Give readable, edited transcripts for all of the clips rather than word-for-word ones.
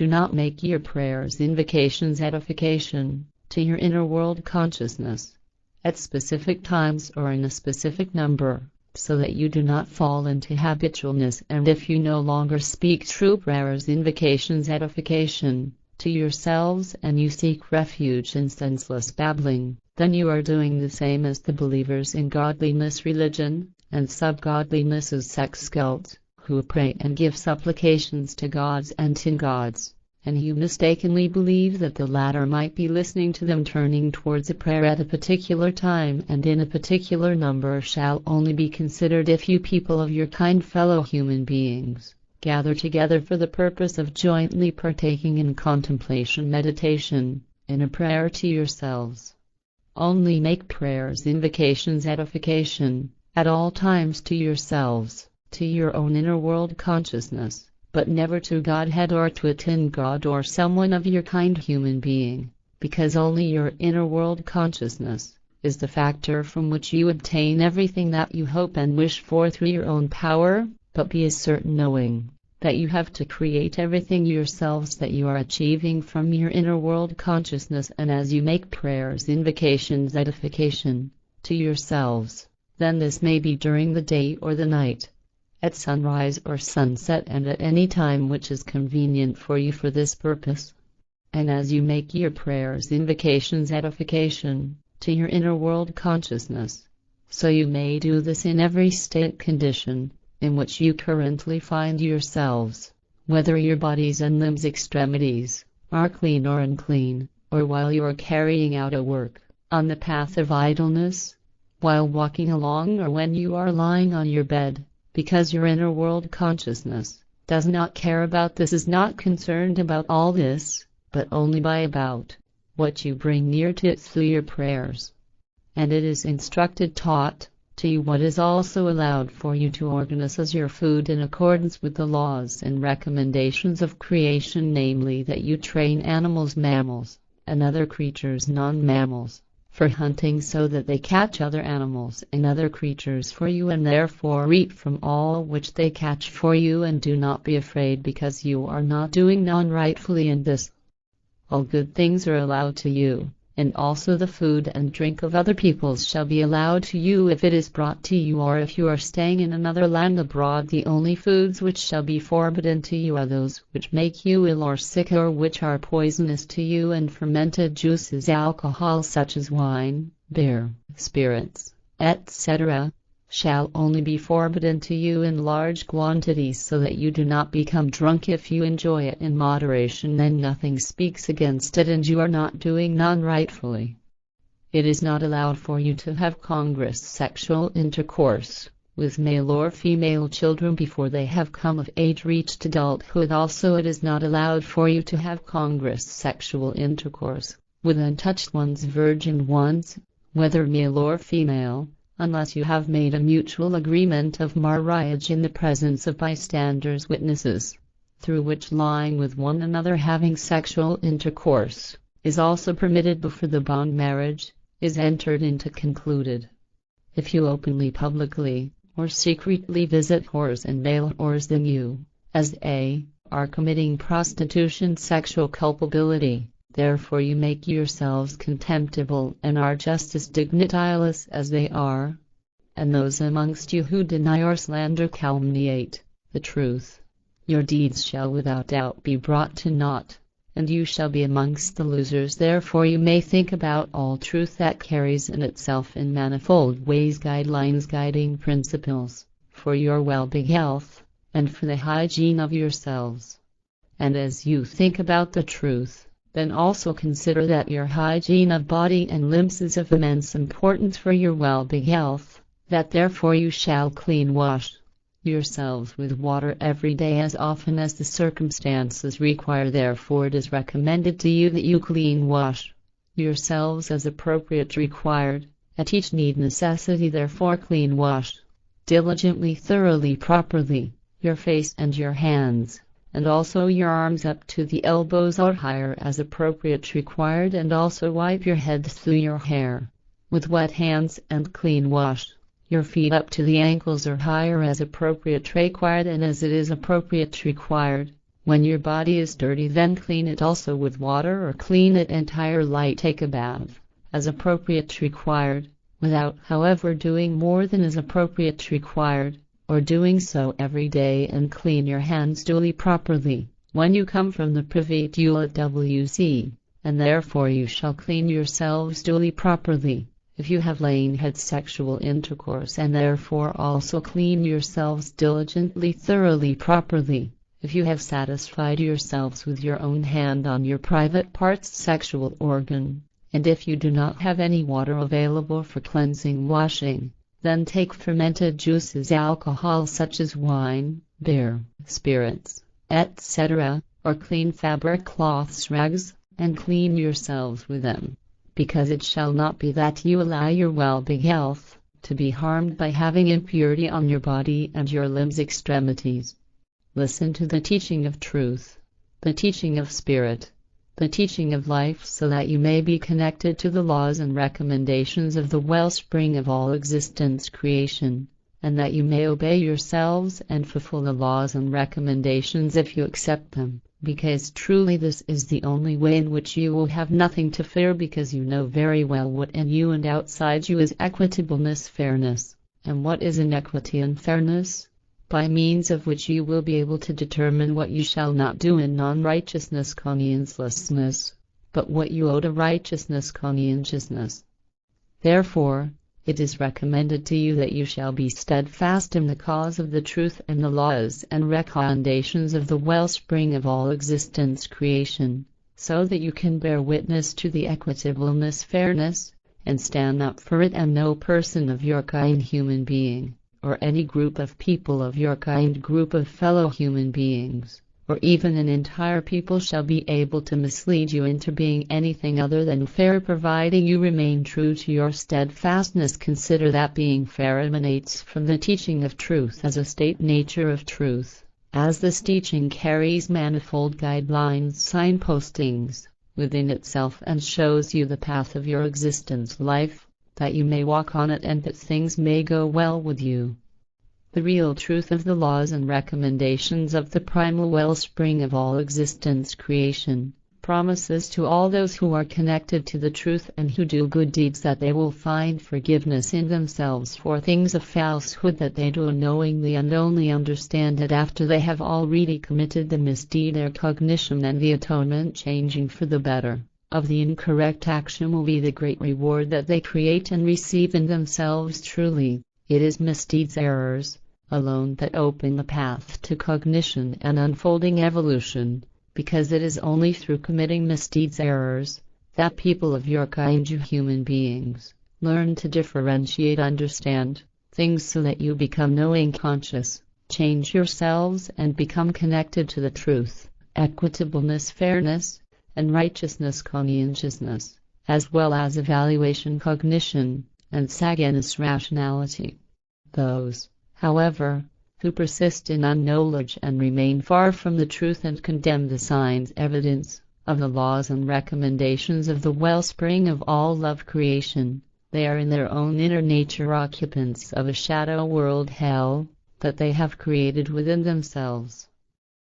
Do not make your prayers invocations edification to your inner world consciousness at specific times or in a specific number, so that you do not fall into habitualness. And if you no longer speak true prayers invocations edification to yourselves and you seek refuge in senseless babbling, then you are doing the same as the believers in godliness religion and sub-godliness sex cult, who pray and give supplications to gods and tin gods, and you mistakenly believe that the latter might be listening to them. Turning towards a prayer at a particular time and in a particular number shall only be considered if you people of your kind fellow human beings gather together for the purpose of jointly partaking in contemplation meditation, in a prayer to yourselves. Only make prayers invocations edification at all times to yourselves, to your own inner world consciousness, but never to Godhead or to a tin god or someone of your kind human being, because only your inner world consciousness is the factor from which you obtain everything that you hope and wish for through your own power. But be as certain knowing that you have to create everything yourselves that you are achieving from your inner world consciousness. And as you make prayers invocations edification to yourselves, then this may be during the day or the night, at sunrise or sunset, and at any time which is convenient for you for this purpose. And as you make your prayers invocations edification to your inner world consciousness, so you may do this in every state condition in which you currently find yourselves, whether your bodies and limbs extremities are clean or unclean, or while you are carrying out a work on the path of idleness, while walking along, or when you are lying on your bed, because your inner world consciousness does not care about this, is not concerned about all this, but only by about what you bring near to it through your prayers. And it is instructed, taught to you what is also allowed for you to organize as your food in accordance with the laws and recommendations of creation, namely that you train animals, mammals, and other creatures, non-mammals, for hunting, so that they catch other animals and other creatures for you, and therefore eat from all which they catch for you, and do not be afraid because you are not doing non-rightfully in this. All good things are allowed to you, and also the food and drink of other peoples shall be allowed to you if it is brought to you, or if you are staying in another land abroad. The only foods which shall be forbidden to you are those which make you ill or sick, or which are poisonous to you, and fermented juices, alcohol such as wine, beer, spirits, etc., shall only be forbidden to you in large quantities, so that you do not become drunk. If you enjoy it in moderation, then nothing speaks against it, and you are not doing non-rightfully. It is not allowed for you to have congress sexual intercourse with male or female children before they have come of age, reached adulthood. Also, it is not allowed for you to have congress sexual intercourse with untouched ones, virgin ones, whether male or female, unless you have made a mutual agreement of marriage in the presence of bystanders, witnesses, through which lying with one another, having sexual intercourse, is also permitted before the bond marriage is entered into concluded. If you openly, publicly, or secretly visit whores and male whores, then you, as a, are committing prostitution, sexual culpability. Therefore you make yourselves contemptible, and are just as dignityless as they are. And those amongst you who deny or slander, calumniate the truth, your deeds shall without doubt be brought to naught, and you shall be amongst the losers. Therefore you may think about all truth that carries in itself in manifold ways guidelines, guiding principles, for your well-being, health, and for the hygiene of yourselves. And as you think about the truth, then also consider that your hygiene of body and limbs is of immense importance for your well-being, health, that therefore you shall wash yourselves with water every day as often as the circumstances require. Therefore it is recommended to you that you wash yourselves as appropriate required, at each need necessity. Therefore wash diligently, thoroughly, properly, your face and your hands, and also your arms up to the elbows or higher as appropriate required, and also wipe your head through your hair with wet hands, and wash your feet up to the ankles or higher as appropriate required, and as it is appropriate required, When your body is dirty, then clean it also with water, or clean it entirely. Take a bath, as appropriate required, without, however, doing more than is appropriate required, or doing so every day, and clean your hands duly properly, when you come from the privy to and therefore you shall clean yourselves duly properly, if you have had sexual intercourse, and therefore also clean yourselves diligently, thoroughly, properly, if you have satisfied yourselves with your own hand on your private part's sexual organ, and if you do not have any water available for cleansing washing, then take fermented juices, alcohol such as wine, beer, spirits, etc., or clean fabric cloths, rags, and clean yourselves with them, because it shall not be that you allow your well-being health to be harmed by having impurity on your body and your limbs' extremities. Listen to the teaching of truth, the teaching of spirit, the teaching of life, so that you may be connected to the laws and recommendations of the wellspring of all existence creation, and that you may obey yourselves and fulfill the laws and recommendations if you accept them, because truly this is the only way in which you will have nothing to fear, because you know very well what in you and outside you is equitableness, fairness, and what is inequity and fairness, by means of which you will be able to determine what you shall not do in non-righteousness, consciencelessness, but what you owe to righteousness, conscientiousness. Therefore, it is recommended to you that you shall be steadfast in the cause of the truth and the laws and recommendations of the wellspring of all existence creation, so that you can bear witness to the equitableness, fairness, and stand up for it, and no person of your kind, human being, or any group of people of your kind, group of fellow human beings, or even an entire people shall be able to mislead you into being anything other than fair, providing you remain true to your steadfastness. Consider that being fair emanates from the teaching of truth as a state nature of truth, as this teaching carries manifold guidelines, signpostings, within itself, and shows you the path of your existence life, that you may walk on it and that things may go well with you. The real truth of the laws and recommendations of the primal wellspring of all existence creation promises to all those who are connected to the truth and who do good deeds that they will find forgiveness in themselves for things of falsehood that they do unknowingly, and only understand it after they have already committed the misdeed. Their cognition and the atonement changing for the better of the incorrect action will be the great reward that they create and receive in themselves. Truly, it is misdeeds, errors, alone that open the path to cognition and unfolding evolution, because it is only through committing misdeeds, errors, that people of your kind, you human beings, learn to differentiate, understand things, so that you become knowing, conscious, change yourselves, and become connected to the truth, equitableness, fairness, and righteousness, conscientiousness, as well as evaluation, cognition, and sagacity, rationality. Those, however, who persist in unknowledge and remain far from the truth and condemn the signs, evidence, of the laws and recommendations of the wellspring of all love creation, they are in their own inner nature occupants of a shadow world, hell, that they have created within themselves.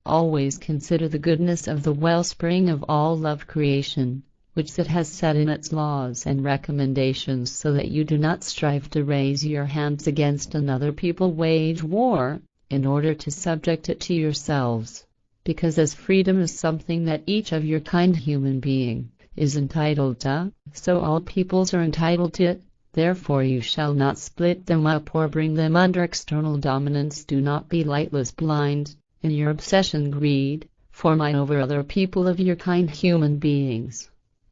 Always consider the goodness of the wellspring of all love creation, which it has set in its laws and recommendations, so that you do not strive to raise your hands against another people, wage war, in order to subject it to yourselves, because as freedom is something that each of your kind human being is entitled to, so all peoples are entitled to it. Therefore you shall not split them up or bring them under external dominance. Do not be lightless, blind, in your obsession, greed, for mine over other people of your kind human beings,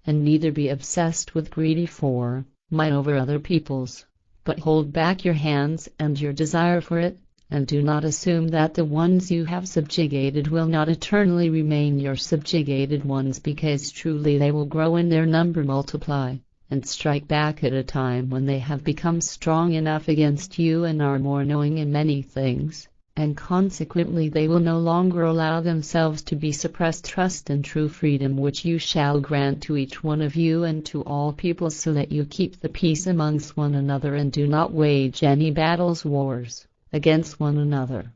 and neither be obsessed with greedy for mine over other peoples, but hold back your hands and your desire for it, and do not assume that the ones you have subjugated will not eternally remain your subjugated ones, because truly they will grow in their number, multiply, and strike back at a time when they have become strong enough against you and are more knowing in many things, and consequently they will no longer allow themselves to be suppressed. Trust in true freedom, which you shall grant to each one of you and to all people, so that you keep the peace amongst one another and do not wage any battles, wars, against one another.